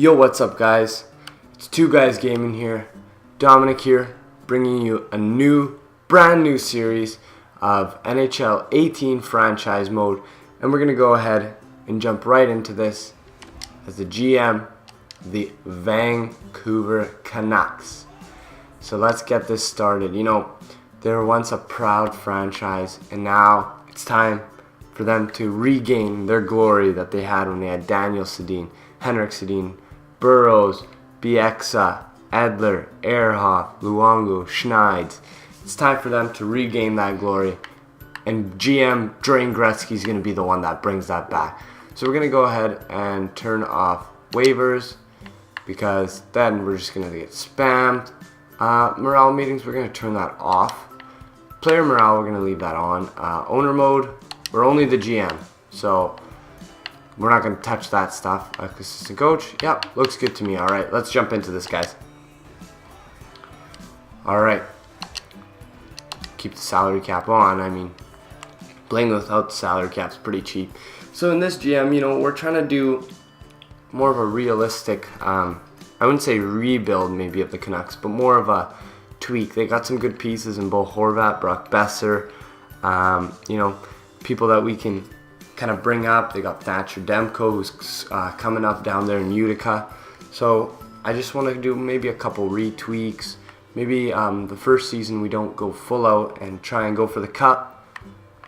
Yo, what's up guys? It's Two Guys Gaming here. Dominic here, bringing you a brand new series of NHL 18 franchise mode. And we're going to go ahead and jump right into this as the GM, the Vancouver Canucks. So let's get this started. You know, they were once a proud franchise, and now it's time for them to regain their glory that they had when they had Daniel Sedin, Henrik Sedin, Burroughs, Bieksa, Edler, Ehrhoff, Luongo, Schneid. It's time for them to regain that glory, and GM Drain Gretzky is going to be the one that brings that back. So we're going to go ahead and turn off waivers, because then we're just going to get spammed. Morale meetings, we're going to turn that off. Player morale, we're going to leave that on. Owner mode, we're only the GM, so we're not going to touch that stuff. Assistant coach, yep, looks good to me. Alright, let's jump into this, guys. Alright. Keep the salary cap on. I mean, playing without the salary cap is pretty cheap. So in this GM, you know, we're trying to do more of a realistic, I wouldn't say rebuild maybe of the Canucks, but more of a tweak. They got some good pieces in Bo Horvat, Brock Besser, you know, people that we can kind of bring up. They got Thatcher Demko, who's coming up down there in Utica. So I just want to do maybe a couple retweaks. Maybe the first season we don't go full out and try and go for the cup,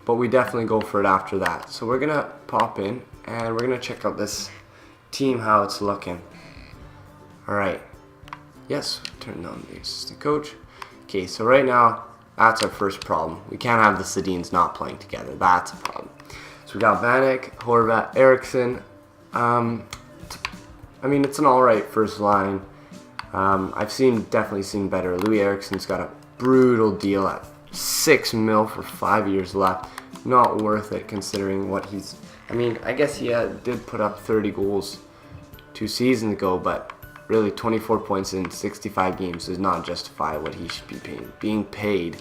but we definitely go for it after that. So we're going to pop in and we're going to check out this team, how it's looking. Alright. Yes, turn on the assistant coach. Okay, so right now, that's our first problem. We can't have the Sedins not playing together. That's a problem. So we got Vanek, Horvat, Eriksson. I mean, it's an alright first line. I've definitely seen better. Louis Eriksson's got a brutal deal at $6 million for 5 years left. Not worth it considering what he's... I mean, I guess he did put up 30 goals 2 seasons ago, but really 24 points in 65 games does not justify what he should be being paid.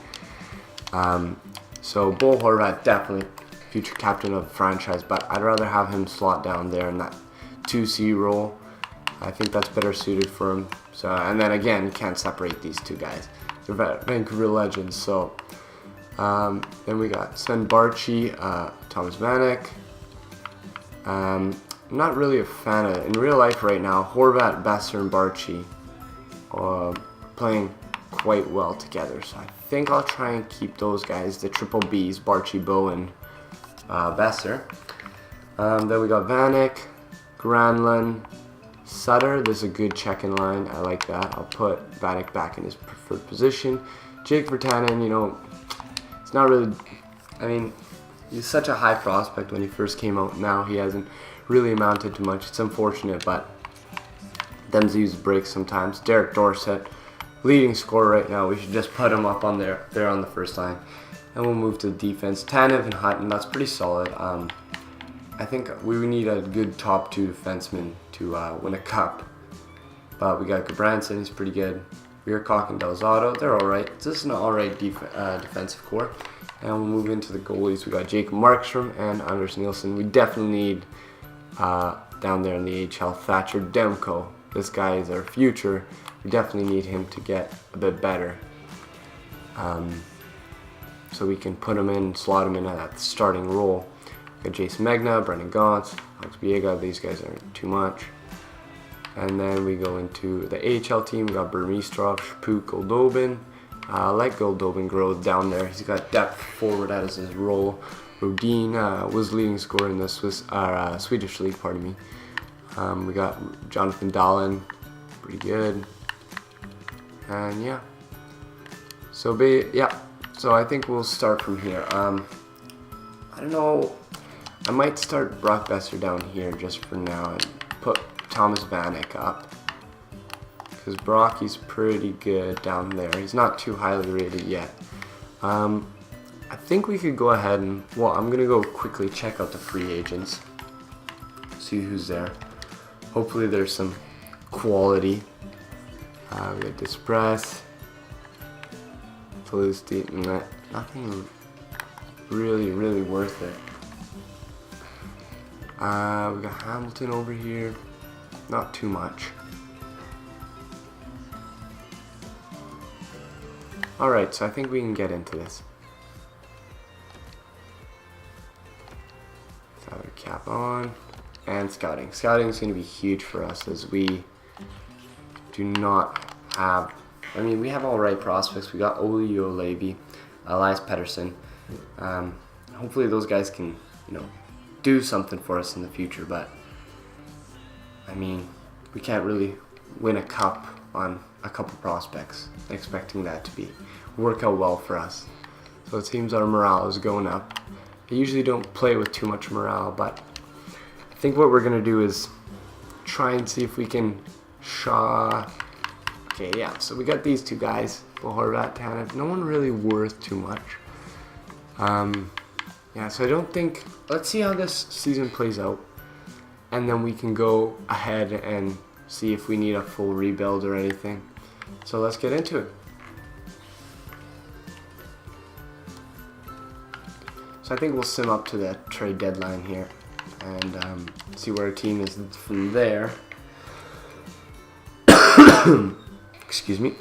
So Bo Horvat, definitely future captain of the franchise, but I'd rather have him slot down there in that 2C role. I think that's better suited for him. So, and then again, you can't separate these two guys. They're Vancouver legends. So then we got Sven Barchi, Thomas Vanek. I'm not really a fan of, in real life right now, Horvat, Besser, and Barchi playing quite well together. So I think I'll try and keep those guys, the triple Bs, Barchi, Bo, and Besser. Then we got Vanek, Granlund, Sutter. There's a good check-in line. I like that. I'll put Vanek back in his preferred position. Jake Virtanen, you know, it's not really... I mean, he's such a high prospect when he first came out. Now he hasn't really amounted to much. It's unfortunate, but them's use breaks sometimes. Derek Dorsett, leading scorer right now. We should just put him up on there on the first line. And we'll move to the defense. Tanev and Hutton, that's pretty solid. I think we need a good top 2 defenseman to win a cup. But we got Gabranson, he's pretty good. Weircock and Delzato, they're alright. This is an alright defensive core. And we'll move into the goalies. We got Jake Markstrom and Anders Nilsson. We definitely need down there in the AHL, Thatcher Demko. This guy is our future. We definitely need him to get a bit better. So we can put him in, slot him in at that starting role. We got Jason Megna, Brendan Gaunce, Alex Biega. These guys aren't too much. And then we go into the AHL team. We got Burmistrov, Shapuk, Goldobin. Let Goldobin grow down there. He's got depth forward as his role. Rodin was leading scorer in the Swedish league, pardon me. We got Jonathan Dahlin, pretty good. And yeah. So I think we'll start from here. I don't know. I might start Brock Besser down here just for now and put Thomas Vanek up, because Brocky's pretty good down there. He's not too highly rated yet. I think we could go ahead and, well, I'm going to go quickly check out the free agents, see who's there. Hopefully there's some quality. We got Dispress, Felicity, nothing really worth it. We got Hamilton over here. not too much. Alright, so I think we can get into this. Salary cap on. And scouting. Scouting is going to be huge for us as we do not have... I mean, we have all right prospects. We got Oli Olevi, Elias Pettersson. Hopefully those guys can, do something for us in the future. But, I mean, we can't really win a cup on a couple prospects, expecting that to work out well for us. So it seems our morale is going up. I usually don't play with too much morale, but I think what we're gonna do is try and see if we can Okay, yeah, so we got these two guys, Bohorvat, Tanev. No one really worth too much. Yeah, so I don't think... Let's see how this season plays out, and then we can go ahead and see if we need a full rebuild or anything. So let's get into it. So I think we'll sim up to the trade deadline here and see where our team is from there. Excuse me.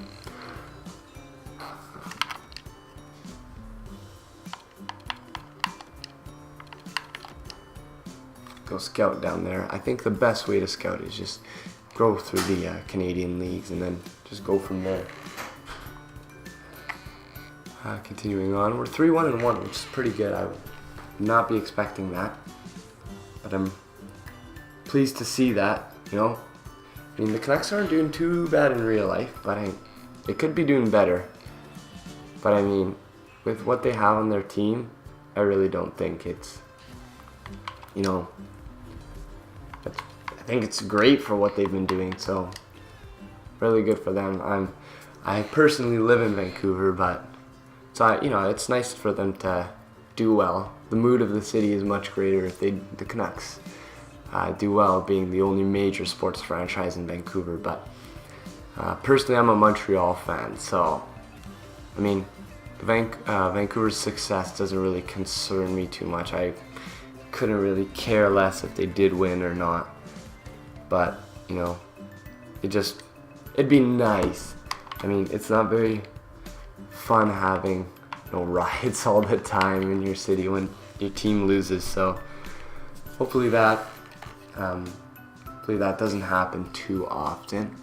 Go scout down there. I think the best way to scout is just go through the Canadian leagues and then just go from there. Continuing on, we're 3-1-1, which is pretty good. I would not be expecting that, but I'm pleased to see that. I mean, the Canucks aren't doing too bad in real life, but they could be doing better. But I mean, with what they have on their team, I really don't think it's, I think it's great for what they've been doing. So really good for them. I personally live in Vancouver, but so it's nice for them to do well. The mood of the city is much greater if the Canucks do well, being the only major sports franchise in Vancouver. But personally, I'm a Montreal fan, so I mean, Vancouver's success doesn't really concern me too much. I couldn't really care less if they did win or not. But it'd be nice. I mean, it's not very fun having riots all the time in your city when your team loses. So hopefully that doesn't happen too often.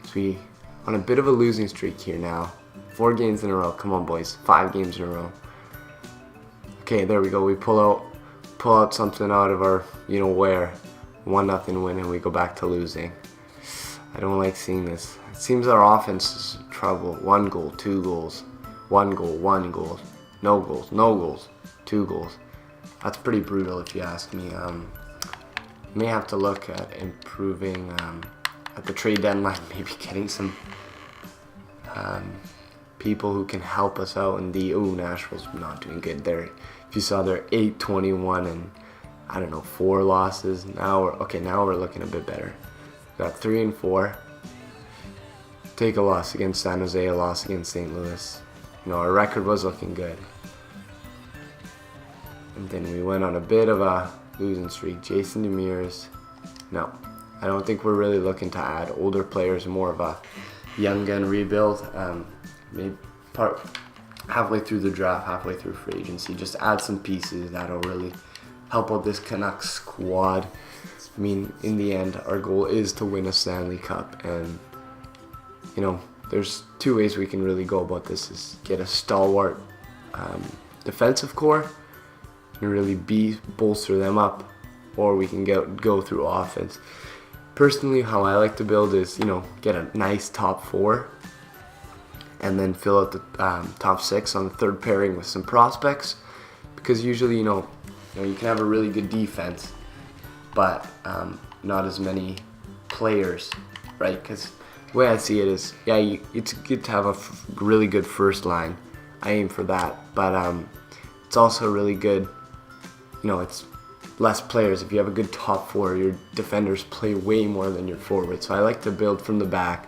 So we on a bit of a losing streak here now. 4 games in a row. Come on, boys. 5 games in a row. Okay, there we go. We pull out something out of our where. 1-0 win and we go back to losing. I don't like seeing this. It seems our offense is in trouble. 1 goal, 2 goals, 1 goal, 1 goal, no goals, no goals, 2 goals. That's pretty brutal if you ask me. May have to look at improving at the trade deadline, maybe getting some people who can help us out in the Nashville's not doing good there. If you saw their 8-21 and 4 losses. Now we're looking a bit better. Got 3-4. Take a loss against San Jose, a loss against St. Louis. Our record was looking good. And then we went on a bit of a losing streak. Jason Demers. No, I don't think we're really looking to add older players, more of a young gun rebuild. Maybe halfway through the draft, halfway through free agency, just add some pieces that'll really help out this Canucks squad. I mean, in the end, our goal is to win a Stanley Cup, and there's 2 ways we can really go about this: is get a stalwart defensive core and really bolster them up, or we can go through offense. Personally, how I like to build is get a nice top 4, and then fill out the top 6 on the third pairing with some prospects, because usually you can have a really good defense, but not as many players, right? Because the way I see it is, it's good to have a really good first line. I aim for that, but it's also really good. It's less players. If you have a good top 4, your defenders play way more than your forwards. So I like to build from the back.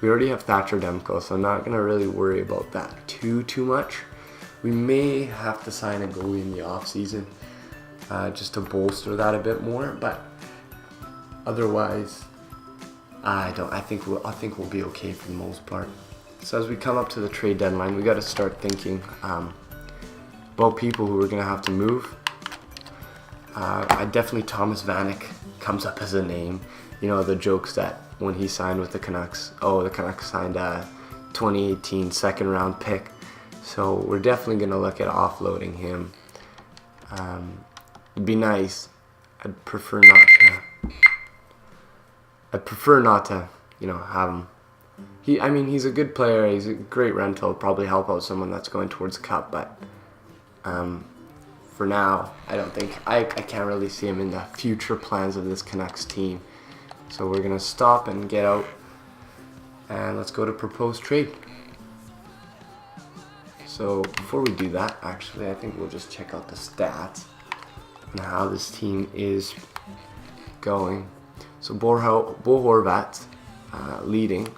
We already have Thatcher Demko, so I'm not gonna really worry about that too much. We may have to sign a goalie in the off season. Just to bolster that a bit more, but otherwise I think we'll be okay for the most part. So as we come up to the trade deadline, we got to start thinking about people who are going to have to move. Thomas Vanek comes up as a name. You know, the jokes that when he signed with the Canucks, the Canucks signed a 2018 second round pick. So we're definitely going to look at offloading him. It'd be nice. I'd prefer not to, have him. He's a good player. He's a great rental. Probably help out someone that's going towards the cup. But for now, I can't really see him in the future plans of this Canucks team. So we're gonna stop and get out, and let's go to proposed trade. So before we do that, actually, I think we'll just check out the stats and how this team is going. So Bo Horvat's leading,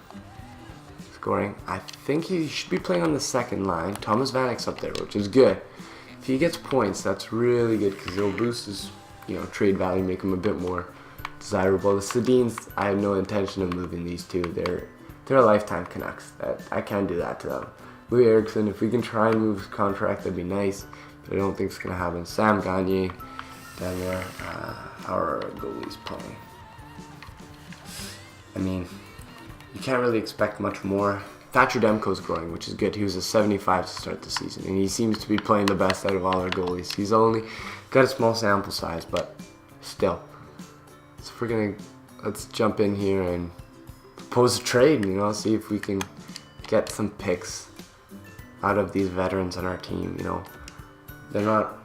scoring. I think he should be playing on the second line. Thomas Vanek's up there, which is good. If he gets points, that's really good because it'll boost his, trade value, make him a bit more desirable. The Sedins, I have no intention of moving these two. They're a lifetime Canucks. I can't do that to them. Louis Eriksson, if we can try and move his contract, that'd be nice. But I don't think it's gonna happen. Sam Gagner down there. How are our goalies playing? You can't really expect much more. Thatcher Demko's growing, which is good. He was a 75 to start the season, and he seems to be playing the best out of all our goalies. He's only got a small sample size, but still. So let's jump in here and propose a trade, see if we can get some picks out of these veterans on our team. They're not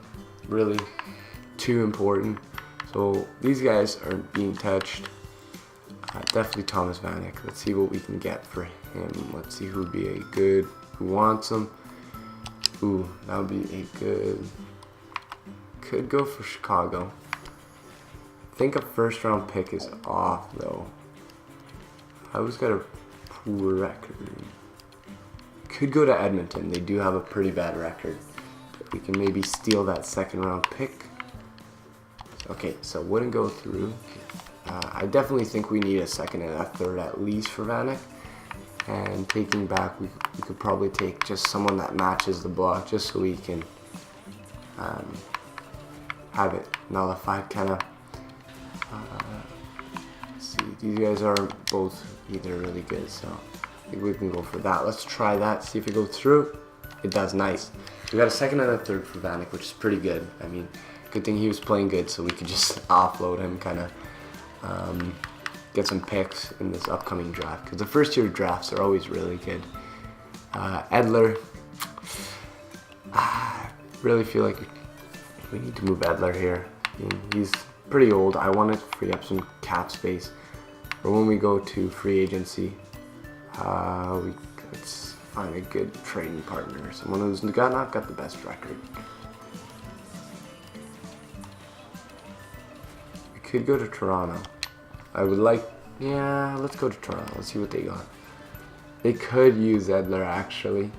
really too important. So these guys are being touched. Definitely Thomas Vanek. Let's see what we can get for him. Let's see who wants him. Ooh, that would be a good. Could go for Chicago. I think a first round pick is off though. I always got a poor record. Could go to Edmonton. They do have a pretty bad record. We can maybe steal that second round pick. Okay, so wouldn't go through. I definitely think we need a second and a third at least for Vanek. And taking back, we could probably take just someone that matches the block, just so we can have it nullified, kind of. Let's see, these guys are both either really good, so I think we can go for that. Let's try that, see if it goes through. It does, nice. We got a second and a third for Vanek, which is pretty good. Good thing he was playing good, so we could just offload him, kind of. Get some picks in this upcoming draft, because the first year drafts are always really good. Edler, I really feel like we need to move Edler here. He's pretty old. I want to free up some cap space for when we go to free agency. Let's find a good trading partner, someone who's not got the best record. We could go to Toronto. Let's go to Toronto. Let's see what they got. They could use Edler, actually.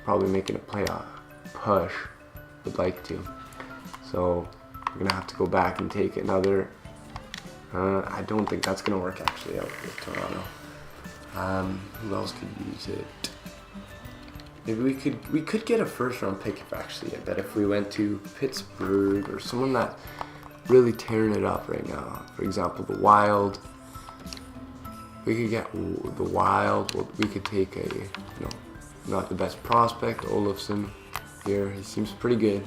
Probably making a playoff push. Would like to. So we're going to have to go back and take another. I don't think that's going to work, actually, out with Toronto. Who else could use it? Maybe we could get a first round pick I bet if we went to Pittsburgh or someone that really tearing it up right now. For example, the Wild. We could get the Wild. We could take not the best prospect, Olofsson here. He seems pretty good.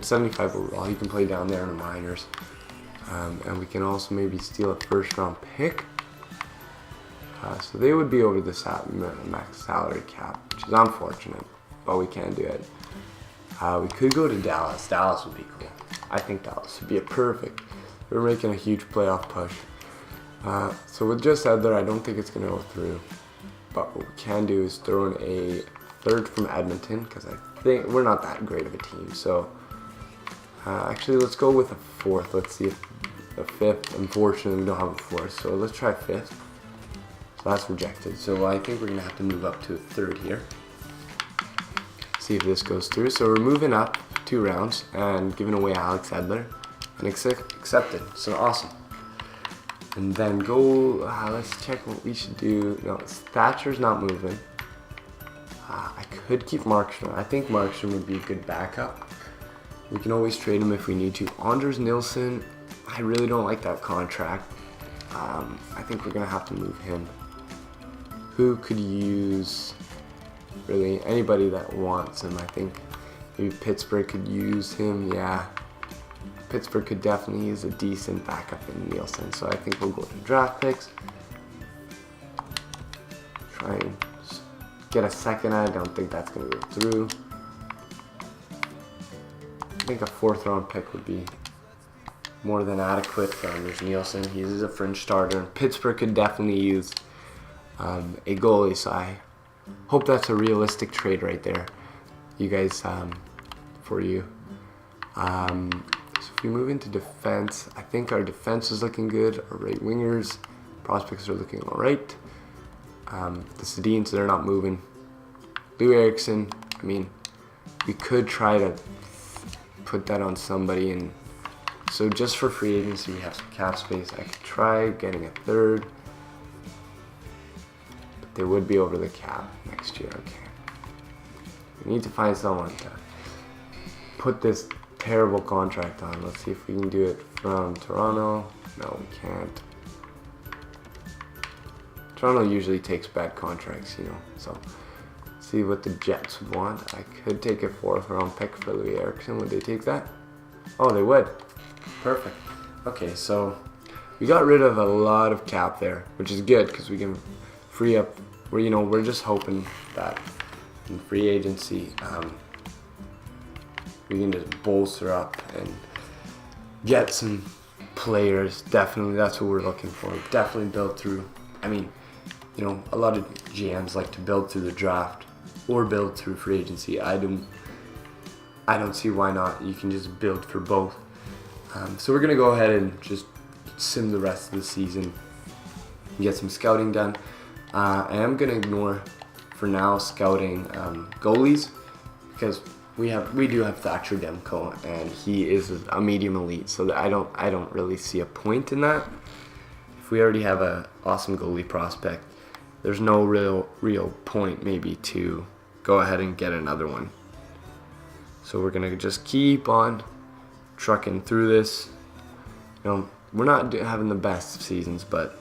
75 overall. He can play down there in the minors. And we can also maybe steal a first round pick. So they would be over the max salary cap, which is unfortunate, but we can do it. We could go to Dallas. Dallas would be cool. I think Dallas would be a perfect. We're making a huge playoff push. So with just Edler, I don't think it's going to go through. But what we can do is throw in a third from Edmonton, because I think we're not that great of a team. So actually, let's go with a fourth. Let's see if the fifth. Unfortunately, we don't have a fourth. So let's try fifth. So that's rejected. So I think we're going to have to move up to a third here. See if this goes through. So we're moving up 2 rounds and giving away Alex Edler, and accepted. So awesome. And then go, let's check what we should do. No, Thatcher's not moving. I could keep Markstrom. I think Markstrom would be a good backup. We can always trade him if we need to. Anders Nilsson, I really don't like that contract. I think we're going to have to move him. Who could use, really, anybody that wants him, I think. Maybe Pittsburgh could use him, yeah. Pittsburgh could definitely use a decent backup in Nielsen, so I think we'll go to draft picks. Try and get a second. I don't think that's going to go through. I think a 4th round pick would be more than adequate for Anders Nielsen. He's a fringe starter. Pittsburgh could definitely use a goalie, so I hope that's a realistic trade right there. You guys, for you. So if we move into defense, I think our defense is looking good. Our right wingers, prospects are looking all right. The Sedins, they're not moving. Lou Eriksson, I mean, we could try to put that on somebody, and so just for free agency, we have some cap space. I could try getting a 3rd, but they would be over the cap next year. Okay, we need to find someone to put this terrible contract on. Let's see if we can do it from Toronto. No, we can't. Toronto usually takes bad contracts, you know, so see what the Jets would want. I could take a 4th round pick for Louis Eriksson. Would they take that? Oh, they would. Perfect. Okay, so we got rid of a lot of cap there, which is good because we can free up. We're just hoping that in free agency we can just bolster up and get some players. Definitely, that's what we're looking for. Definitely build through. I mean, you know, a lot of GMs like to build through the draft or build through free agency. I don't see why not. You can just build for both. So we're gonna go ahead and just sim the rest of the season and get some scouting done. I am gonna ignore for now scouting goalies because we do have Thatcher Demko, and he is a medium elite, so I don't really see a point in that. If we already have a awesome goalie prospect, there's no real point maybe to go ahead and get another one. So we're gonna just keep on trucking through this. You know, we're not having the best seasons, but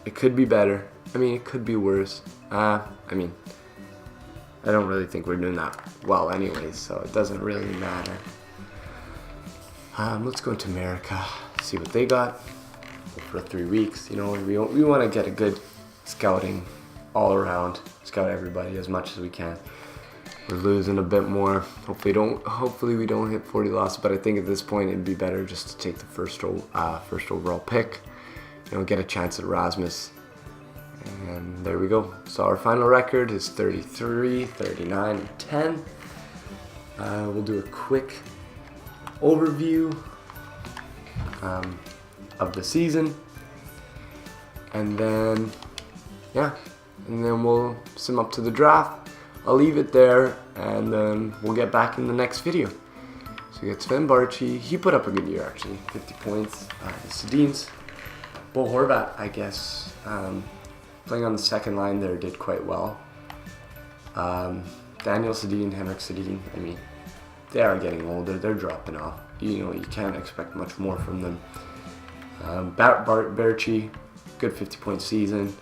it could be better. I mean, it could be worse. I mean, I don't really think we're doing that well anyways, so it doesn't really matter. Let's go to America, see what they got for 3 weeks. You know, we want to get a good scouting all around, scout everybody as much as we can. We're losing a bit more. Hopefully we don't hit 40 losses, but I think at this point it'd be better just to take the first overall pick. You know, get a chance at Rasmus. And there we go. So our final record is 33, 39, and 10. We'll do a quick overview of the season, and then we'll sim up to the draft. I'll leave it there, and then we'll get back in the next video. So we got Sven Barchi. He put up a good year actually, 50 points. The Sedins, Bo Horvat, I guess. Playing on the second line there did quite well. Daniel Sedin, Henrik Sedin, I mean, they are getting older. They're dropping off. You know, you can't expect much more from them. Barchi, good 50-point season.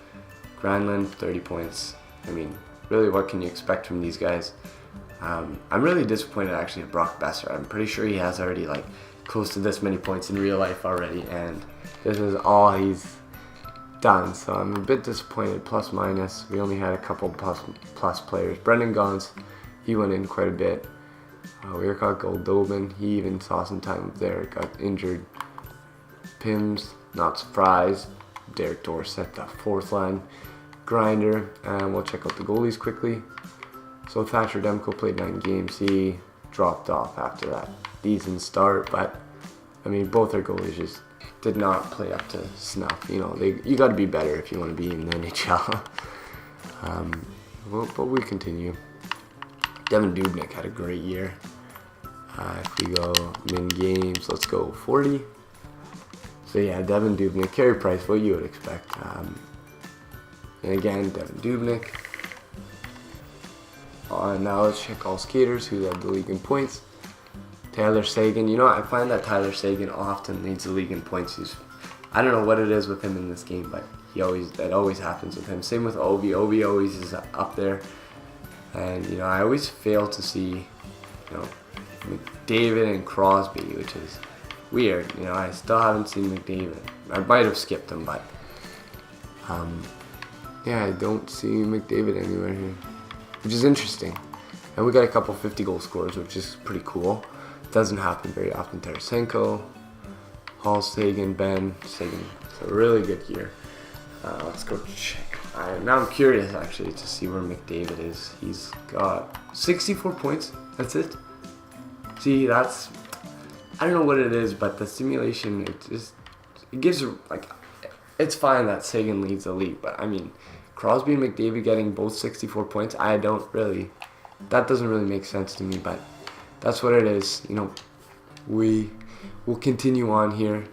Granlund, 30 points. I mean, really, what can you expect from these guys? I'm really disappointed actually at Brock Besser. I'm pretty sure he has already like close to this many points in real life already, and this is all he's done, so I'm a bit disappointed. Plus minus, we only had a couple plus players. Brendan Gaunce, he went in quite a bit. We got Goldobin, he even saw some time up there, got injured. Pims, not surprised. Derek Dorsett, that 4th line grinder. And we'll check out the goalies quickly. So Thatcher Demko played 9 games. He dropped off after that decent start, but I mean, both our goalies just did not play up to snuff. You know, you got to be better if you want to be in the NHL. But we continue. Devin Dubnyk had a great year. If we go min games, let's go 40. So yeah, Devin Dubnyk, Carey Price, what you would expect. And again, Devin Dubnyk. Now let's check all skaters who led the league in points. Tyler Seguin. You know, I find that Tyler Seguin often leads the league in points. I don't know what it is with him in this game, but that always happens with him. Same with Ovi. Ovi always is up there. And, you know, I always fail to see, you know, McDavid and Crosby, which is weird. You know, I still haven't seen McDavid. I might have skipped him, but yeah, I don't see McDavid anywhere here, which is interesting. And we got a couple 50-goal scorers, which is pretty cool. Doesn't happen very often. Tarasenko, Hall, Sagan, Ben, Sagan. It's a really good year. Let's go check. Now I'm curious actually to see where McDavid is. He's got 64 points. That's it. See, I don't know what it is, but the simulation, it gives, like, it's fine that Sagan leads the league, but I mean, Crosby and McDavid getting both 64 points, that doesn't really make sense to me, but that's what it is. You know, we will continue on here.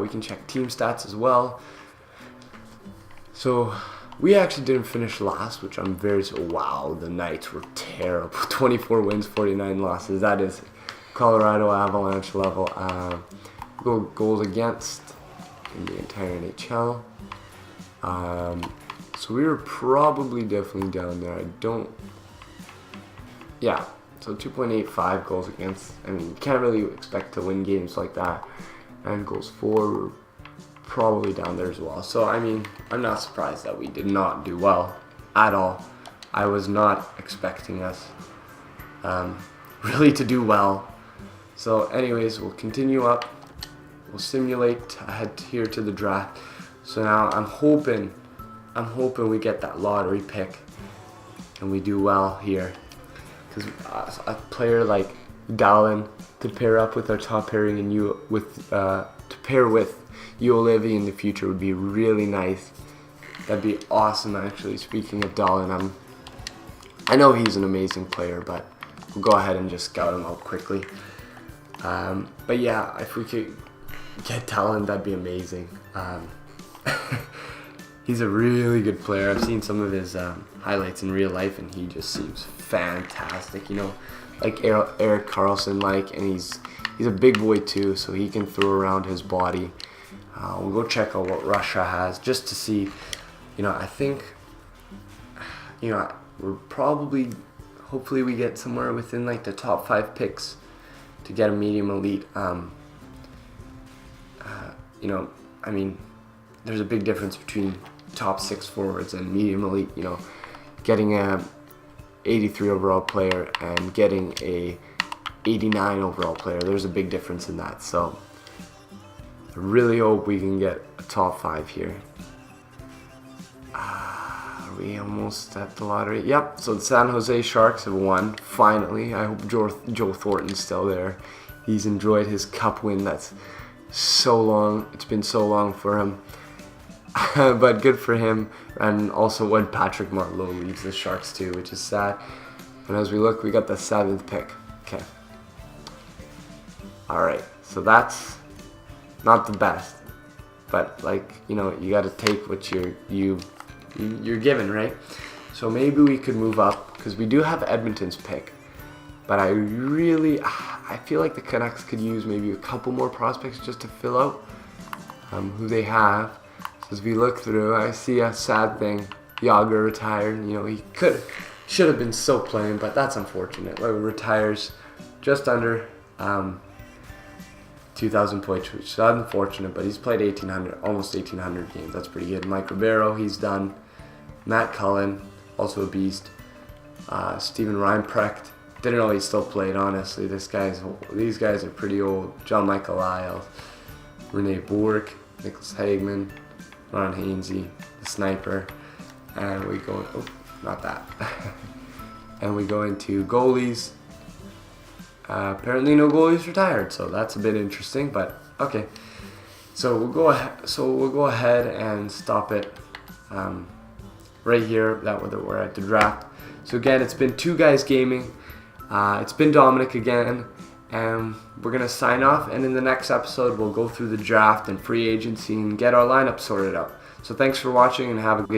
We can check team stats as well. So we actually didn't finish last, which I'm wow, the Knights were terrible. 24 wins, 49 losses. That is Colorado Avalanche level. Goals against in the entire NHL. So we were definitely down there. Yeah, so 2.85 goals against. I mean, you can't really expect to win games like that. And goals for, we're probably down there as well. So, I mean, I'm not surprised that we did not do well at all. I was not expecting us really to do well. So, anyways, we'll continue up. We'll simulate ahead here to the draft. So now I'm hoping we get that lottery pick and we do well here. Because a player like Dallin to pair up with our top pairing and to pair with Ulevi in the future would be really nice. That'd be awesome, actually. Speaking of Dallin, I know he's an amazing player, but we'll go ahead and just scout him out quickly. But yeah, if we could get Dallin, that'd be amazing. He's a really good player. I've seen some of his highlights in real life, and he just seems fantastic. You know, like Erik Karlsson, and he's a big boy too, so he can throw around his body. We'll go check out what Russia has just to see. You know, I think, you know, hopefully we get somewhere within like the top 5 picks to get a medium elite. You know, I mean, there's a big difference between top 6 forwards and medium elite. You know, getting a 83 overall player and getting a 89 overall player. There's a big difference in that. So I really hope we can get a top 5 here. Are we almost at the lottery? Yep. So the San Jose Sharks have won finally. I hope Joe Thornton's still there. He's enjoyed his cup win. That's so long. It's been so long for him. But good for him. And also when Patrick Marleau leaves the Sharks too, which is sad. And as we look, we got the 7th pick. Okay. Alright, so that's not the best. But like, you know, you gotta take what you're given, right? So maybe we could move up, because we do have Edmonton's pick. But I feel like the Canucks could use maybe a couple more prospects just to fill out who they have. So as we look through, I see a sad thing. Yager retired. You know, he should have been still playing, but that's unfortunate. Like, retires just under 2,000 points, which is unfortunate, but he's played almost 1,800 games. That's pretty good. Mike Ribeiro, he's done. Matt Cullen, also a beast. Steven Reinprecht. Didn't know he still played, honestly. These guys are pretty old. John Michael Lyles, Rene Bourque, Nicholas Hagman, Ron Hainsey, the sniper. And we go, not that. And we go into goalies. Apparently no goalies retired, so that's a bit interesting, but okay. So we'll go ahead and stop it right here. We're at the draft. So again, it's been Two Guys Gaming. It's been Dominic again, and we're going to sign off, and in the next episode we'll go through the draft and free agency and get our lineup sorted out. So thanks for watching and have a good